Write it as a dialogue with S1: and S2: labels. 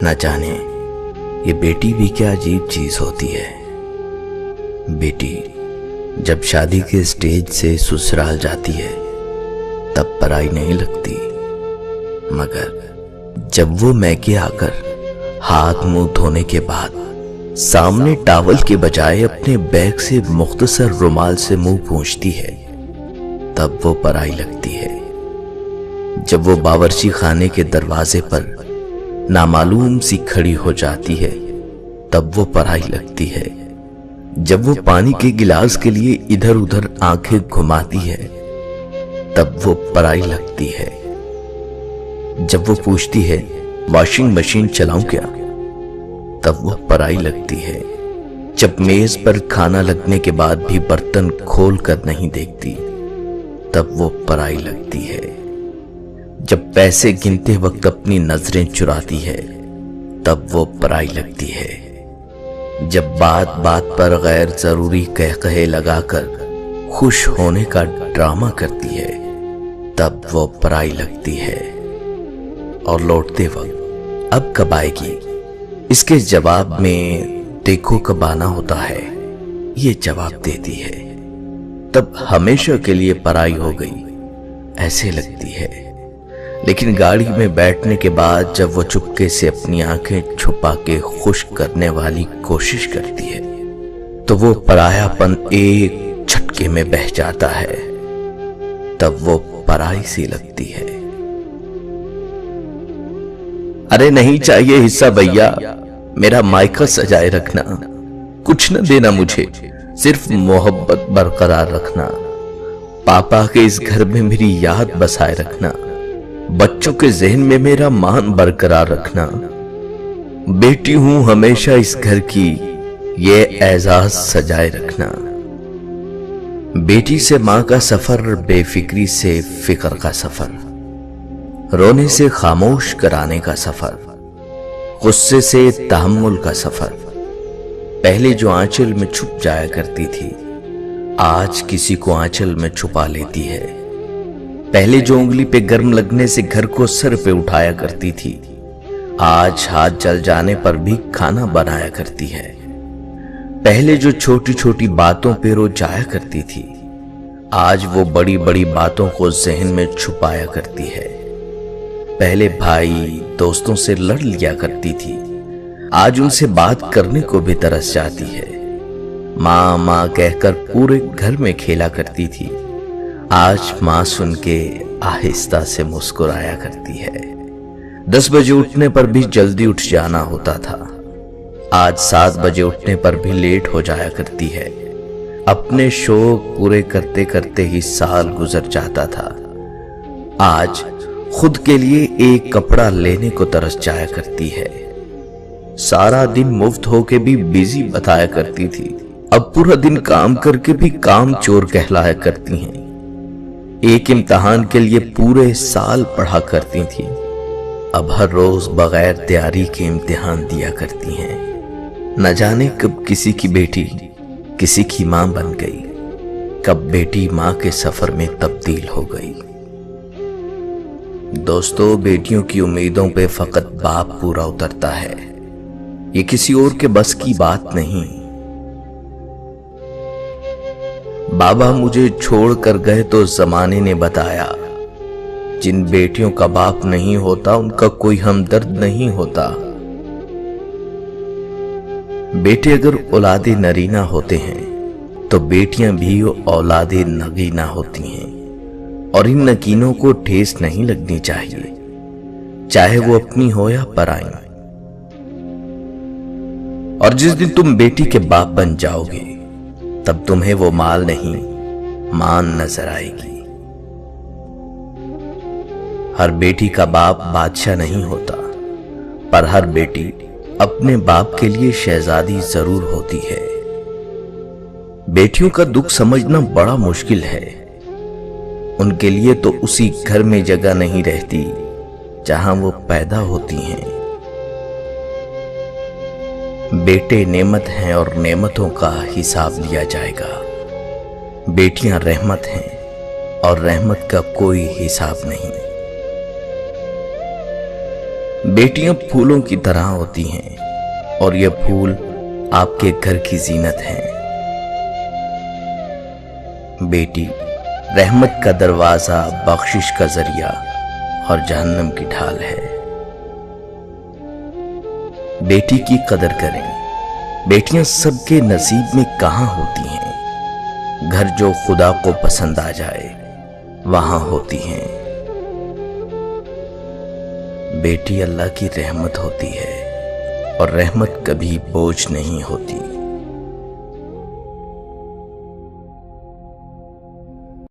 S1: न जाने ये बेटी भी क्या अजीब चीज होती है। बेटी जब शादी के स्टेज से ससुराल जाती है तब पराई नहीं लगती, मगर जब वो मैके आकर हाथ मुंह धोने के बाद सामने टॉवल के बजाय अपने बैग से मुख्तसर रुमाल से मुंह पोंछती है तब वो पराई लगती है। जब वो बावर्ची खाने के दरवाजे पर नामालूम सी खड़ी हो जाती है तब वो पराई लगती है। जब वो पानी के गिलास के लिए इधर उधर आंखें घुमाती है तब वो पराई लगती है। जब वो पूछती है वॉशिंग मशीन चलाऊं क्या, तब वो पराई लगती है। जब मेज पर खाना लगने के बाद भी बर्तन खोल कर नहीं देखती तब वो पराई लगती है। जब पैसे गिनते वक्त अपनी नजरें चुराती है तब वो पराई लगती है। जब बात बात पर गैर जरूरी कहे लगाकर खुश होने का ड्रामा करती है तब वो पराई लगती है। और लौटते वक्त अब कब आएगी, इसके जवाब में देखो कब आना होता है, ये जवाब देती है। तब हमेशा के लिए पराई हो गई ऐसे लगती है। लेकिन गाड़ी में बैठने के बाद जब वो चुपके से अपनी आंखें छुपा के खुश करने वाली कोशिश करती है तो वो परायापन एक झटके में बह जाता है, तब वो पराई सी लगती है। अरे नहीं चाहिए हिस्सा भैया, मेरा मायका सजाए रखना, कुछ न देना मुझे, सिर्फ मोहब्बत बरकरार रखना। पापा के इस घर में मेरी याद बसाए रखना, बच्चों के जहन में मेरा मान बरकरार रखना। बेटी हूं हमेशा इस घर की, ये एजाज सजाए रखना। बेटी से मां का सफर, बेफिक्री से फिक्र का सफर, रोने से खामोश कराने का सफर, गुस्से से तहम्मुल का सफर। पहले जो आंचल में छुप जाया करती थी आज किसी को आंचल में छुपा लेती है। पहले जो उंगली पे गर्म लगने से घर को सर पे उठाया करती थी आज हाथ जल जाने पर भी खाना बनाया करती है। पहले जो छोटी छोटी बातों पे रो जाया करती थी आज वो बड़ी बड़ी बातों को जहन में छुपाया करती है। पहले भाई दोस्तों से लड़ लिया करती थी आज उनसे बात करने को भी तरस जाती है। माँ माँ कहकर पूरे घर में खेला करती थी आज माँ सुन के आहिस्ता से मुस्कुराया करती है। 10 बजे उठने पर भी जल्दी उठ जाना होता था आज 7 बजे उठने पर भी लेट हो जाया करती है। अपने शौक पूरे करते करते ही साल गुजर जाता था आज खुद के लिए एक कपड़ा लेने को तरस जाया करती है। सारा दिन मुफ्त होके भी बिजी बताया करती थी अब पूरा दिन काम करके भी काम चोर कहलाया करती हैं। एक इम्तिहान के लिए पूरे साल पढ़ा करती थी अब हर रोज बगैर तैयारी के इम्तिहान दिया करती हैं। न जाने कब किसी की बेटी किसी की मां बन गई, कब बेटी मां के सफर में तब्दील हो गई। दोस्तों, बेटियों की उम्मीदों पे फकत बाप पूरा उतरता है, ये किसी और के बस की बात नहीं। बाबा मुझे छोड़कर गए तो जमाने ने बताया जिन बेटियों का बाप नहीं होता उनका कोई हमदर्द नहीं होता। बेटे अगर औलादे नरीना होते हैं तो बेटियां भी औलादे नगीना होती हैं और इन नगीनों को ठेस नहीं लगनी चाहिए चाहे वो अपनी हो या पराई। और जिस दिन तुम बेटी के बाप बन जाओगे तब तुम्हें वो माल नहीं मान नजर आएगी। हर बेटी का बाप बादशाह नहीं होता पर हर बेटी अपने बाप के लिए शहजादी जरूर होती है। बेटियों का दुख समझना बड़ा मुश्किल है, उनके लिए तो उसी घर में जगह नहीं रहती जहां वो पैदा होती हैं। बेटे नेमत हैं और नेमतों का हिसाब लिया जाएगा। बेटियां रहमत हैं और रहमत का कोई हिसाब नहीं। बेटियां फूलों की तरह होती हैं और ये फूल आपके घर की जीनत हैं। बेटी रहमत का दरवाजा, बख्शिश का जरिया और जहन्नम की ढाल है। बेटी की कदर करें। बेटियां सबके नसीब में कहां होती हैं। घर जो खुदा को पसंद आ जाए वहां होती हैं। बेटी अल्लाह की रहमत होती है और रहमत कभी बोझ नहीं होती।